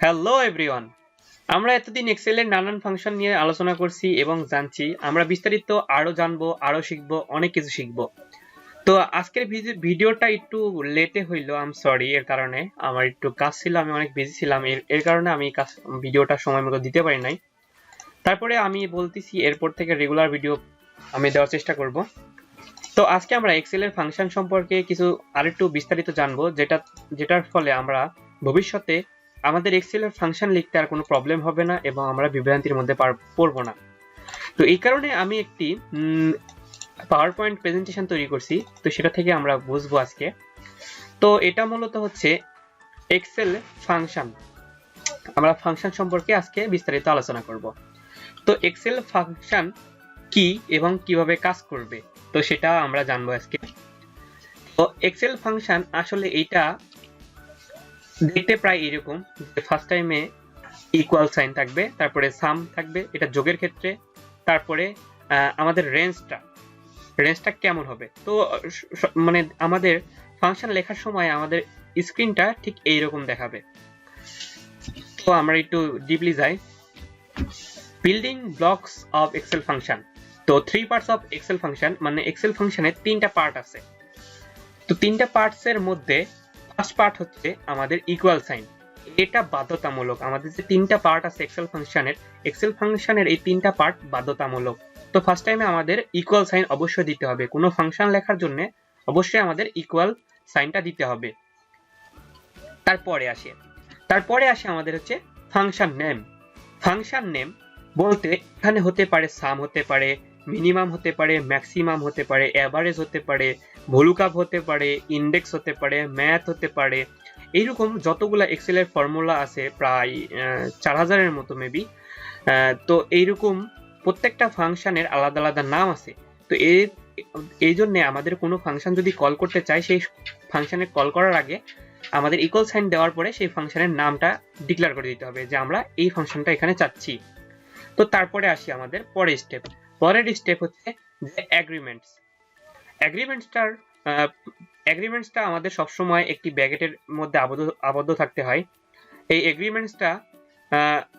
Hello everyone, আমরা এতদিন এক্সেলের নানান ফাংশন নিয়ে আলোচনা করছি এবং জানছি। আমরা বিস্তারিত আরো জানবো, আরো শিখবো, অনেক কিছু শিখবো। তো আজকের ভিডিওটা একটু লেটে হইলো, আই এম সরি। এর কারণে আমার একটু কাজ ছিল, আমি অনেক বিজি ছিলাম। এর কারণে আমি ভিডিওটা সময় মতো দিতে পারি নাই। তারপরে আমি বলতেছি এরপর থেকে রেগুলার ভিডিও আমি দেওয়ার চেষ্টা করব। তো আজকে আমরা এক্সেলের ফাংশন সম্পর্কে কিছু আরেকটু বিস্তারিত জানবো, যেটার ফলে আমরা ভবিষ্যতে আমাদের এক্সেলের ফাংশন লিখতে আর কোনো প্রবলেম হবে না এবং আমরা বিভ্রান্তির মধ্যে পড়বো না। তো এই কারণে আমি একটি পাওয়ার পয়েন্ট প্রেজেন্টেশন তৈরি করছি, তো সেটা থেকে আমরা বুঝবো আজকে। তো এটা মূলত হচ্ছে এক্সেল ফাংশন। আমরা ফাংশন সম্পর্কে আজকে বিস্তারিত আলোচনা করব। তো এক্সেল ফাংশন কি এবং কিভাবে কাজ করবে, তো সেটা আমরা জানবো আজকে। তো এক্সেল ফাংশন আসলে এইটা দেখতে প্রায় এরকম, যে ফার্স্ট টাইমে ইকুয়াল সাইন থাকবে, তারপরে সাম থাকবে, এটা যোগের ক্ষেত্রে। তারপরে আমাদের রেঞ্জটা কেমন হবে, তো মানে আমাদের ফাংশন লেখার সময় আমাদের স্ক্রিনটা ঠিক এইরকম দেখাবে। তো আমরা একটু ডিপলি যাই। Building blocks of Excel function. তো 3 পার্টস অফ এক্সেল ফাংশন, মানে এক্সেল ফাংশনের 3টা পার্ট আছে। তো 3টা পার্টস এর মধ্যে ফার্স্ট পার্ট হচ্ছে আমাদের ইকুয়াল সাইন। এটা বাধ্যতামূলক। আমাদের যে 3টা পার্ট আছে এক্সেল ফাংশনের এই 3টা পার্ট বাধ্যতামূলক। তো ফার্স্ট টাইমে আমাদের ইকুয়াল সাইন অবশ্যই দিতে হবে। কোনো ফাংশন লেখার জন্য অবশ্যই আমাদের ইকুয়াল সাইনটা দিতে হবে। তারপরে আসে আমাদের হচ্ছে ফাংশন নেম। ফাংশন নেম বলতে এখানে হতে পারে সাম, হতে পারে মিনিমাম, হতে পারে ম্যাক্সিমাম, হতে পারে এভারেজ, হতে পারে ভলুকাপ, হতে পারে ইন্ডেক্স, হতে পারে ম্যাথ, হতে পারে। এইরকম যতগুলা এক্সেলের ফর্মুলা আছে প্রায় 4000-এর মতো মেবি। তো এইরকম প্রত্যেকটা ফাংশনের আলাদা আলাদা নাম আছে। তো এই জন্য আমাদের কোনো ফাংশন যদি কল করতে চাই, সেই ফাংশনে কল করার আগে আমাদের ইকুয়াল সাইন দেওয়ার পরে সেই ফাংশনের নামটা ডিক্লেয়ার করে দিতে হবে যে আমরা এই ফাংশনটা এখানে চাচ্ছি। তো তারপরে আসি আমাদের পরের স্টেপ হচ্ছে যে এগ্রিমেন্টসটা আমাদের সবসময় একটি ব্র্যাকেটের মধ্যে আবদ্ধ থাকতে হয়। এই এগ্রিমেন্টসটা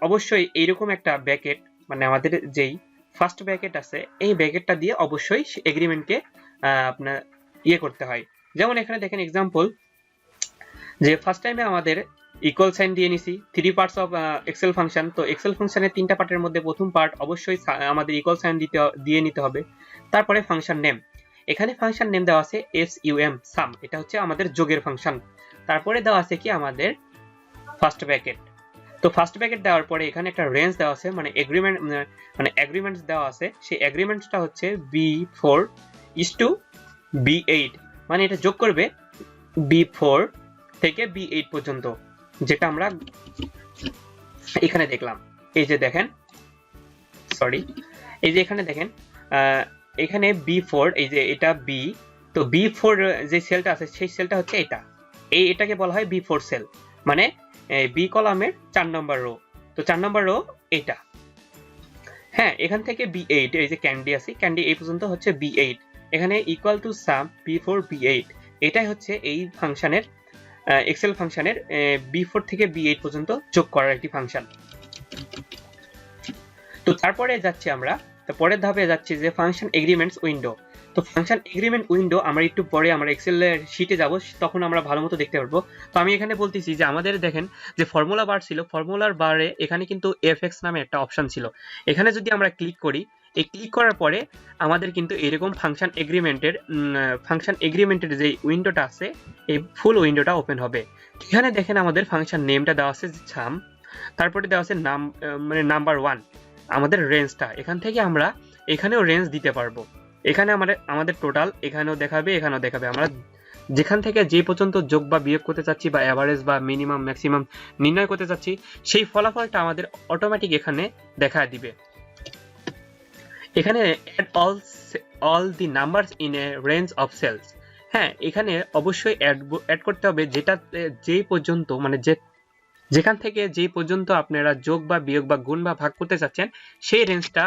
অবশ্যই এইরকম একটা ব্র্যাকেট, মানে আমাদের যেই ফার্স্ট ব্র্যাকেট আছে এই ব্র্যাকেটটা দিয়ে অবশ্যই এগ্রিমেন্টকে আপনার করতে হয়। যেমন এখানে দেখেন এক্সাম্পল, যে ফার্স্ট টাইমে আমাদের ইকুয়াল সাইন দিয়ে নিছি। 3 পার্টস অফ এক্সেল ফাংশন। তো এক্সেল ফাংশনের 3টা পার্টের মধ্যে প্রথম পার্ট অবশ্যই আমাদের ইকুয়াল সাইন দিয়ে নিতে হবে। তারপরে ফাংশন নেম, এখানে ফাংশন নেম দেওয়া আছে সাম, এটা হচ্ছে আমাদের যোগের ফাংশন। তারপরে দেওয়া আছে কি আমাদের ফার্স্ট ব্র্যাকেট। তো ফার্স্ট ব্র্যাকেট দেওয়ার পরে এখানে একটা রেঞ্জ দেওয়া আছে, মানে এগ্রিমেন্টস দেওয়া আছে। সেই এগ্রিমেন্টসটা হচ্ছে B4 B8, মানে এটা যোগ করবে B4 থেকে B8 পর্যন্ত, যেটা আমরা এখানে দেখলাম। এই যে দেখেন, এখানে দেখেন, এখানে B4, এই যে এটা B। তো B4 যে সেলটা আছে সেই সেলটা হচ্ছে এটাকে বলা হয় B4 সেল, মানে বি কলামের 4 নম্বর রো। তো 4 নম্বর রো এটা। হ্যাঁ, এখান থেকে B8, এই যে ক্যান্ডি এই পর্যন্ত হচ্ছে B8। এখানে equal to some B4 B8, এটাই হচ্ছে এই ফাংশনের এক্সেল ফাংশনের B4 থেকে B8 পর্যন্ত যোগ করার একটি ফাংশন। তো তারপরে যাচ্ছি আমরা, তো পরের ধাপে যাচ্ছি যে ফাংশন এগ্রিমেন্টস উইন্ডো। তো ফাংশন এগ্রিমেন্ট উইন্ডো আমরা একটু পরে আমরা এক্সেলের শীটে যাব, তখন আমরা ভালো মতো দেখতে পারবো। তো আমি এখানে বলতেছি যে আমাদের দেখেন যে ফর্মুলা বার ছিল, ফর্মুলার বারে এখানে কিন্তু এফএক্স নামে একটা অপশন ছিল। এখানে যদি আমরা ক্লিক করি, এই ক্লিক করার পরে আমাদের কিন্তু এরকম ফাংশন এগ্রিমেন্টের যে উইন্ডোটা আছে এই ফুল উইন্ডোটা ওপেন হবে। এখানে দেখেন আমাদের ফাংশন নেমটা দেওয়া আছে সাম, তারপরে দেওয়া আছে মানে নাম্বার 1 আমাদের রেঞ্জটা। এখান থেকে আমরা এখানেও রেঞ্জ দিতে পারবো। এখানে আমাদের টোটাল এখানেও দেখাবে, আমরা যেখান থেকে যে পর্যন্ত যোগ বা বিয়োগ করতে চাচ্ছি বা এভারেজ বা মিনিমাম ম্যাক্সিমাম নির্ণয় করতে চাচ্ছি, সেই ফলাফলটা আমাদের অটোমেটিক এখানে দেখা দিবে। এখানে add all the numbers in a range of cells. হ্যাঁ, এখানে অবশ্যই অ্যাড করতে হবে যেটা যে পর্যন্ত, মানে যেখান থেকে যে পর্যন্ত আপনারা যোগ বা বিয়োগ বা গুণ বা ভাগ করতে চাচ্ছেন সেই রেঞ্জটা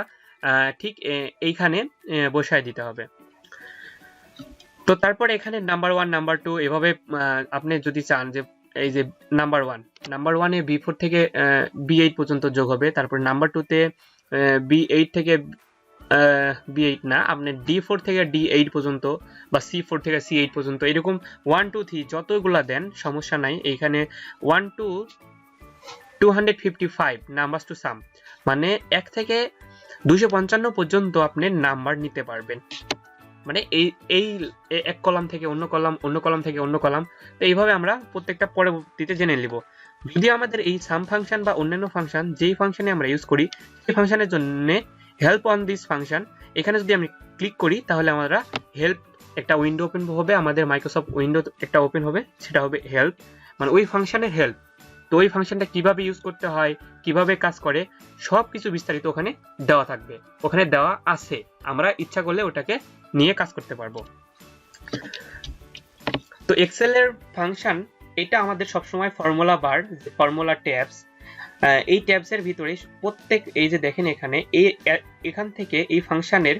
ঠিক এইখানে বসায় দিতে হবে। তো তারপরে এখানে নাম্বার 1 নাম্বার 2 এভাবে আপনি যদি চান যে এই যে নাম্বার 1 এ B4 থেকে B8 পর্যন্ত যোগ হবে, তারপর নাম্বার 2 তে B8 থেকে B8 না, আপনি D4 থেকে D8 পর্যন্ত বা C4 থেকে C8 পর্যন্ত এরকম 1 2 3 যতগুলা দেন সমস্যা নাই। এইখানে 1 to 255 নাম্বারস টু সাম, মানে 1 থেকে 255 পর্যন্ত আপনি নাম্বার নিতে পারবেন। মানে এই এই এক কলাম থেকে অন্য কলাম, অন্য কলাম থেকে অন্য কলাম। তো এইভাবে আমরা প্রত্যেকটা পরবর্তীতে জেনে নিব। যদি আমাদের এই সাম ফাংশন বা অন্যান্য ফাংশন যেই ফাংশনে আমরা ইউজ করি সেই ফাংশনের জন্য হেল্প অন দিস ফাংশন এখানে যদি আমি ক্লিক করি তাহলে আমরা হেল্প একটা উইন্ডো ওপেন হবে, আমাদের মাইক্রোসফট উইন্ডো একটা ওপেন হবে, সেটা হবে হেল্প, মানে ওই ফাংশনের হেল্প। তো ওই ফাংশনটা কিভাবে ইউজ করতে হয়, কিভাবে কাজ করে, সবকিছু বিস্তারিত ওখানে দেওয়া থাকবে, ওখানে দেওয়া আছে। আমরা ইচ্ছা করলে ওটাকে নিয়ে কাজ করতে পারবো। তো এক্সেল এর ফাংশন এটা আমাদের সবসময় ফর্মুলা বার, ফর্মুলা ট্যাবস, এই ট্যাবস এর ভিতরে প্রত্যেক এই যে দেখেন এখানে এখান থেকে এই ফাংশনের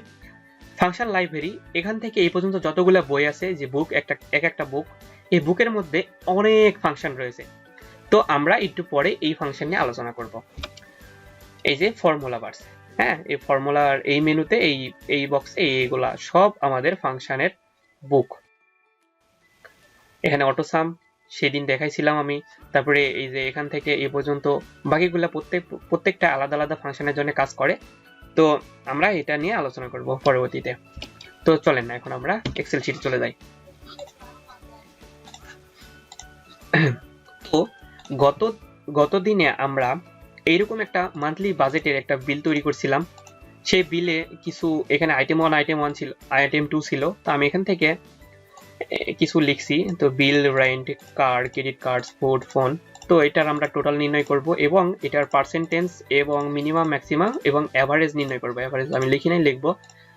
ফাংশন লাইব্রেরি, এখান থেকে এই পর্যন্ত যতগুলো বই আছে যে বুক একটা বুক, এই বুকের মধ্যে অনেক ফাংশন রয়েছে। তো আমরা একটু পরে এই ফাংশন নিয়ে আলোচনা করব। এই যে ফর্মুলা বার্স, হ্যাঁ, এই ফর্মুলার এই মেনুতে এই বক্সে এইগুলা সব আমাদের ফাংশনের বুক। এখানে অটোসাম সেদিন দেখাইছিলাম আমি, তারপরে এই যে এখান থেকে এই পর্যন্ত বাকিগুলা প্রত্যেকটা আলাদা আলাদা ফাংশনের জন্য কাজ করে। তো আমরা এটা নিয়ে আলোচনা করব পরবর্তীতে। তো চলেন না এখন আমরা এক্সেল শিটে চলে যাই। তো গত দিনে আমরা এইরকম একটা মান্থলি বাজেটের একটা বিল তৈরি করছিলাম। সেই বিলে কিছু এখানে আইটেম 1 ছিল, আইটেম 2 ছিল। তো আমি এখান থেকে কিছু লিখছি। তো বিল, রেন্ট, কার, ক্রেডিট কার্ডস, ফুড, ফোন। তো এটার আমরা টোটাল নির্ণয় করব এবং এটার পার্সেন্টেজ এবং মিনিমাম ম্যাক্সিমাম এবং এভারেজ নির্ণয় করব। এভারেজ আমি লিখি নাই, লিখবো।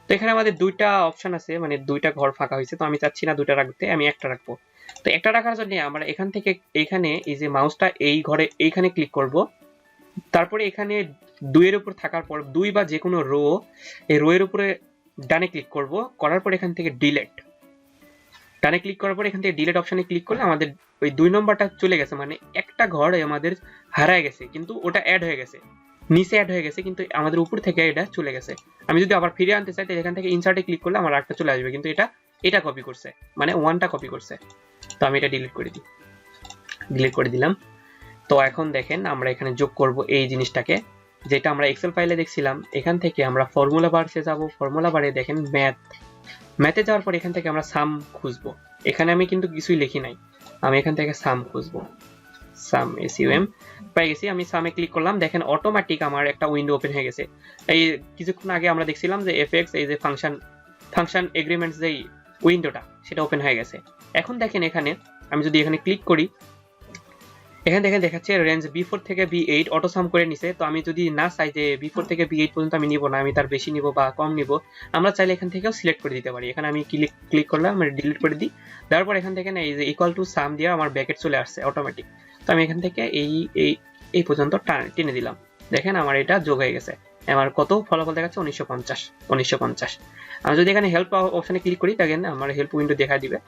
তো এখানে আমাদের দুইটা অপশন আছে, মানে দুইটা ঘর ফাঁকা হয়েছে। তো আমি চাচ্ছি না দুইটা রাখতে, আমি একটা রাখবো। তো একটা রাখার জন্য আমরা এখান থেকে এইখানে এই যে মাউসটা এই ঘরে এইখানে ক্লিক করব। তারপরে এখানে 2 এর উপর থাকার পর 2 বা যে কোনো রো, এই রো এর উপরে ডানে ক্লিক করব। করার পর এখান থেকে ডিলিট, ডানে ক্লিক করার পর এখান থেকে ডিলিট অপশনে ক্লিক করলে আমাদের ওই 2 নম্বরটা চলে গেছে, মানে একটা ঘর আমাদের হারায় গেছে, কিন্তু ওটা অ্যাড হয়ে গেছে, নিচে অ্যাড হয়ে গেছে, কিন্তু আমাদের উপর থেকে এটা চলে গেছে। আমি যদি আবার ফিরে আনতে চাই তাহলে এখান থেকে ইনসার্টে ক্লিক করলে আমার আরেকটা চলে আসবে, কিন্তু এটা কপি করছে, মানে 1টা কপি করছে। তো আমি এটা ডিলিট করে দিলাম। তো এখন দেখেন আমরা এখানে যোগ করব এই জিনিসটাকে, যেটা আমরা এক্সেল ফাইলে দেখছিলাম। এখান থেকে আমরা ফর্মুলা বারসে যাব। ফর্মুলা বারে দেখেন ম্যাথে যাওয়ার পর এখান থেকে আমরা সাম খুঁজবো। এখানে আমি কিন্তু কিছুই লিখি নাই, আমি এখান থেকে সাম খুঁজবো। সাম SUM পেয়ে গেছি। আমি সামে ক্লিক করলাম, দেখেন অটোমেটিক আমার একটা উইন্ডো ওপেন হয়ে গেছে। এই কিছুক্ষণ আগে আমরা দেখছিলাম যে এফএক্স, এই যে ফাংশন এগ্রিমেন্টস যেই উইন্ডোটা, সেটা ওপেন হয়ে গেছে। এখন দেখেন এখানে আমি যদি এখানে ক্লিক করি, এখানে দেখেন দেখাচ্ছে রেঞ্জ B4 থেকে B8 অটো সাম করে নিছে। তো আমি যদি না চাই যে B4 থেকে B8 পর্যন্ত আমি নিব না, আমি তার বেশি নিব বা কম নিব, আমরা চাইলে এখান থেকেও সিলেক্ট করে দিতে পারি। এখানে আমি ক্লিক করলাম, আমি ডিলিট করে দিই। দেওয়ার পর এখান থেকে না এই যে ইকুয়াল টু সাম দিয়ে আমার ব্র্যাকেট চলে আসছে অটোমেটিক। তো আমি এখান থেকে এই পর্যন্ত টেনে দিলাম, দেখেন আমার এটা যোগ হয়ে গেছে। আমার কত ফলাফল দেখাচ্ছে 1950। আমি যদি এখানে হেল্প অপশনে ক্লিক করি, দেখেন আমার হেল্প উইন্ডো দেখা দিবে।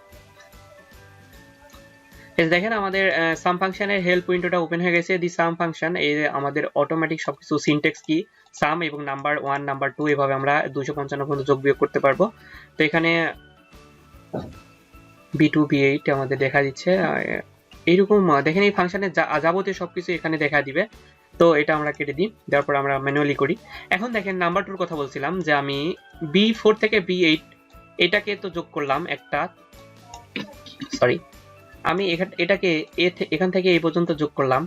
দেখেন আমাদের সাম ফাংশনের হেল্প উইন্ডোটা ওপেন হয়ে গেছে। দি সাম ফাংশন, এই যে আমাদের অটোমেটিক সবকিছু সিনট্যাক্স কি, সাম এবং নাম্বার 1 নাম্বার 2 এভাবে আমরা 255 পর্যন্ত যোগ বিয়োগ করতে পারবো। তো এখানে B2 B8 আমাদের দেখা দিচ্ছে। এইরকম দেখেন এই ফাংশনে যাবতীয় সবকিছু এখানে দেখা দিবে। তো এটা আমরা কেটে দিই, দেওয়ার পর আমরা ম্যানুয়ালি করি। এখন দেখেন নাম্বার 2 এর কথা বলছিলাম যে আমি B4 থেকে B8 এটাকে তো যোগ করলাম একটা, সরি আমি এটাকে এখান থেকে এই পর্যন্ত যোগ করলাম।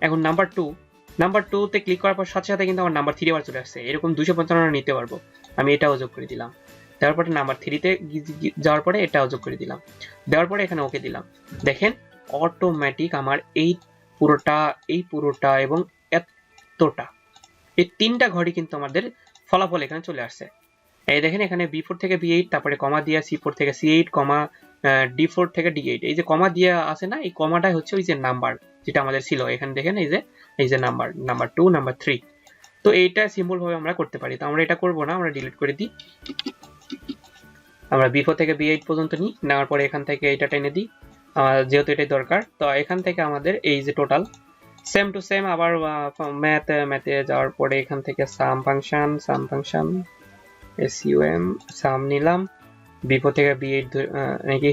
এখন নাম্বার 2 তে ক্লিক করার পর সাথে সাথে কিন্তু আমার নাম্বার 3 আবার চলে আসছে। এরকম 255 নিতে পারবো। আমি এটাও যোগ করে দিলাম। দেওয়ার পরে নাম্বার 3 তে যাওয়ার পরে এটাও যোগ করে দিলাম। দেওয়ার পরে এখানে ওকে দিলাম। দেখেন অটোমেটিক আমার এই পুরোটা এবং এতটা, এই 3টা ঘরই কিন্তু আমাদের ফলাফল এখানে চলে আসছে। এই দেখেন এখানে B4 থেকে B8, তারপরে কমা দিয়া C4 থেকে C8, কমা D4 থেকে D8। এই যে কমা দিয়া আছে না, এই কমাটাই হচ্ছে ওই যে নাম্বার যেটা আমাদের ছিল। এখানে দেখেন এই যে নাম্বার 2 নাম্বার 3। তো এইটা সিম্পল ভাবে আমরা করতে পারি। তো আমরা এটা করব না, আমরা ডিলিট করে দিই। আমরা B4 থেকে B8 পর্যন্ত নিই, নেওয়ার পরে এখান থেকে এটা টেনে দিই। যেহেতু এটাই দরকার। তো এখান থেকে আমাদের এই যে টোটাল সেম টু সেম আবার ম্যাথে যাওয়ার পরে এখান থেকে সাম ফাংশন এসইউএম সাম নিলাম, বিফোর থেকে বি8 নাকি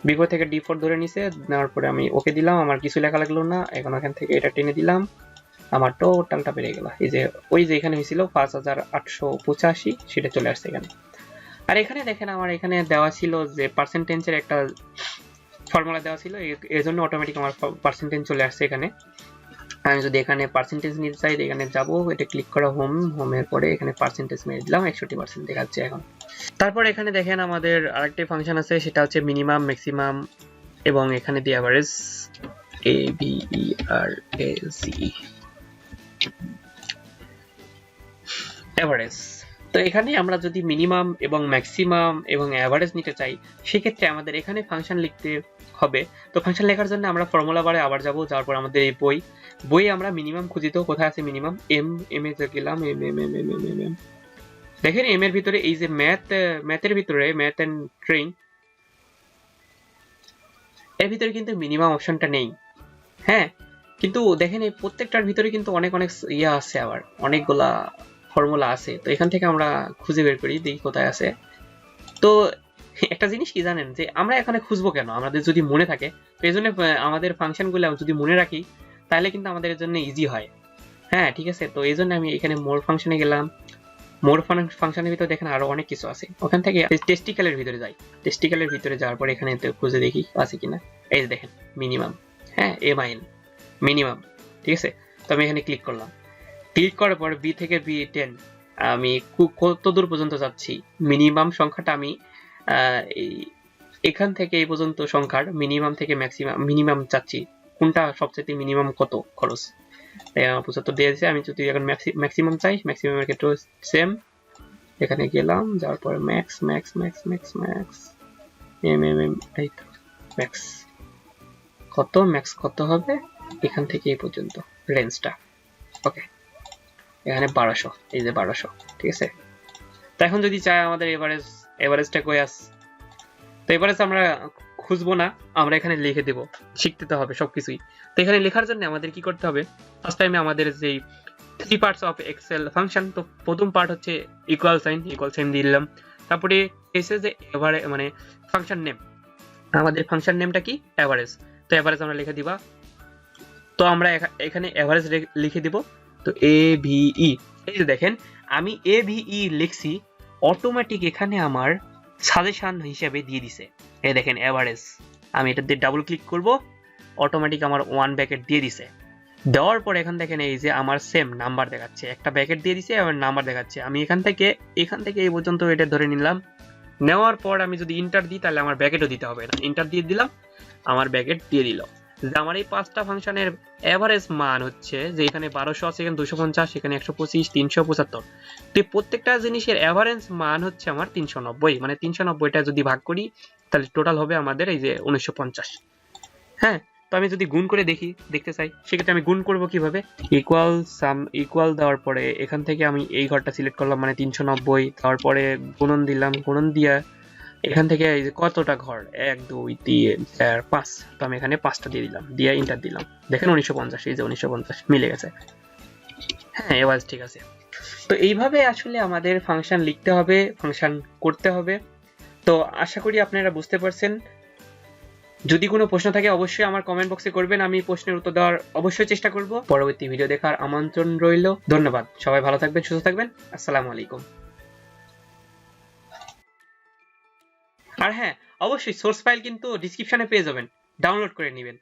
বিফোর থেকে ডি4 ধরে নিছে, নেওয়ার পরে আমি ওকে দিলাম, আমার কিছু লেখা লাগলো না। এখন এখান থেকে এটা টেনে দিলাম, আমার টোটালটা বেড়ে গেল। এই যে ওই যে এখানে হয়েছিল 5885 সেটা চলে আসছে এখানে। আর এখানে দেখেন আমার এখানে দেওয়া ছিল যে পার্সেন্টেজের একটা ফর্মুলা দেওয়া ছিল, এর জন্য অটোমেটিক আমার পার্সেন্টেজ চলে আসছে এখানে। আমি যদি এখানে পার্সেন্টেজ নিতে চাই, এখানে যাব, এটা ক্লিক করা হোমের পরে এখানে পার্সেন্টেজ মেরে দিলাম, 61% দেখাচ্ছে এখন। তারপর এখানে দেখেন আমাদের আরেকটি ফাংশন আছে, সেটা হচ্ছে মিনিমাম, ম্যাক্সিমাম এবং এখানে দিয়ে average, A B E R A C average. তো এখানে আমরা যদি মিনিমাম এবং ম্যাক্সিমাম এবং অ্যাভারেজ নিতে চাই, সেক্ষেত্রে আমাদের এখানে ফাংশন লিখতে হবে। তো ফাংশন লেখার জন্য আমরা ফর্মুলা বারে আবার যাব, যাওয়ার পর আমাদের এই বই আমরা মিনিমাম খুঁজি। তো কোথায় আছে মিনিমাম? এম এ গেলাম, এম দেখেন এম এর ভিতরে এই যে ম্যাথের ভিতরে ম্যাথ এন্ড ট্রেইন এর ভিতরে কিন্তু মিনিমাম অপশনটা নেই। হ্যাঁ, কিন্তু দেখেন এই প্রত্যেকটার ভিতরে কিন্তু অনেক ইয়া আছে, আবার অনেকগুলা ফর্মুলা আছে। তো এখান থেকে আমরা খুঁজে বের করি, দেখি কোথায় আছে। তো একটা জিনিস কি জানেন, যে আমরা এখানে খুঁজবো কেন, আমাদের যদি মনে থাকে। তো এই জন্য আমাদের ফাংশনগুলো যদি মনে রাখি, তাহলে কিন্তু আমাদের জন্য ইজি হয়। হ্যাঁ, ঠিক আছে। তো এই জন্য আমি এখানে মোর ফাংশনে গেলাম। মোর ফাংশনের ভিতরে দেখেন আরো অনেক কিছু আছে। ওখান থেকে টেস্টিক্যালের ভিতরে যাই, টেস্টিক্যালের ভিতরে যাওয়ার পর এখানে খুঁজে দেখি আছে কিনা। এই যে দেখেন মিনিমাম, হ্যাঁ এম মিনিমাম, ঠিক আছে। তো আমি এখানে ক্লিক করলাম, ক্লিক করার পর বি থেকে বি10 আমি কত দূর পর্যন্ত যাচ্ছি, মিনিমাম সংখ্যাটা আমি এখান থেকে এই পর্যন্ত সংখ্যার মিনিমাম থেকে মিনিমাম চাচ্ছি, কোনটা সবচেয়ে মিনিমাম কত খরচ। 75 দিয়েছে। আমি যদি এখন ম্যাক্সিমাম চাই, ম্যাক্সিমামের ক্ষেত্রে সেম, এখানে গেলাম, যাওয়ার পরে ম্যাক্স এই তো ম্যাক্স কত হবে এখান থেকে এই পর্যন্ত রেঞ্জটা। ওকে, এখানে 1200, এই যে 1200, ঠিক আছে। তো এখন যদি চাই আমাদের এভারেজটা কই আছে, তো এভারেজ আমরা খুঁজবো না, আমরা এখানে লিখে দেব, শিখতে তো হবে সবকিছুই। তো এখানে লেখার জন্য আমাদের কি করতে হবে, ফার্স্ট টাইমে আমাদের যে 3 পার্টস অফ এক্সেল ফাংশন, তো প্রথম পার্ট হচ্ছে ইকুয়াল সাইন দিয়ে দিলাম। তারপরে এসে যে মানে ফাংশন নেম, আমাদের ফাংশন নেমটা কি এভারেজ, তো এভারেজ আমরা লিখে দিবা। তো আমরা এখানে এভারেজ লিখে দিব। তো এ ভি ই, এই যে দেখেন আমি এ ভি ই লিখছি, অটোমেটিক এখানে আমার সাজেশন হিসেবে দিয়ে দিছে। এই দেখেন এভারেজ, আমি এটা দিয়ে ডাবল ক্লিক করব, অটোমেটিক আমার 1 ব্র্যাকেট দিয়ে দিছে। দেওয়ার পর এখান দেখেন এই যে আমার সেম নাম্বার দেখাচ্ছে, একটা ব্র্যাকেট দিয়ে দিছে এবং নাম্বার দেখাচ্ছে। আমি এখান থেকে এই পর্যন্ত এটা ধরে নিলাম। নেওয়ার পর আমি যদি ইন্টার দিই, তাহলে আমার ব্র্যাকেটও দিতে হবে না, ইন্টার দিয়ে দিলাম, আমার ব্র্যাকেট দিয়ে দিল। যে আমার এই 5টা ফাংশনের এভারেজ মান হচ্ছে, যে এখানে 1200 আছে, এখানে 250, এখানে 125, 375। তো প্রত্যেকটা জিনিসের এভারেজ মান হচ্ছে আমার 390, মানে 390টা যদি ভাগ করি, তাহলে টোটাল হবে আমাদের এই যে 1950। হ্যাঁ, তো আমি যদি গুণ করে দেখতে চাই, সেক্ষেত্রে আমি গুণ করব কিভাবে, ইকুয়াল দেওয়ার পরে এখান থেকে আমি এই ঘরটা সিলেক্ট করলাম, মানে 390, তারপরে গুণন দিলাম, গুণন দিয়া এখান থেকে এই যে কতটা ঘর, 1 2 3 4 5, তো আমি এখানে 5টা দিয়ে দিলাম, দিয়ে ইন্টার দিলাম। দেখেন 1950, এই যে 1950 মিলে গেছে। হ্যাঁ, এবার ঠিক আছে। তো এইভাবে আসলে আমাদের ফাংশন লিখতে হবে, ফাংশন করতে হবে। তো আশা করি আপনারা বুঝতে পারছেন। যদি কোনো প্রশ্ন থাকে অবশ্যই আমার কমেন্ট বক্সে করবেন, আমি প্রশ্নের উত্তর দেওয়ার অবশ্যই চেষ্টা করব। পরবর্তী ভিডিও দেখার আমন্ত্রণ রইল। ধন্যবাদ, সবাই ভালো থাকবেন, সুস্থ থাকবেন। আসসালামু আলাইকুম। আর হ্যাঁ, অবশ্যই সোর্স ফাইল কিন্তু ডেসক্রিপশনে পেয়ে যাবেন, ডাউনলোড করে নেবেন।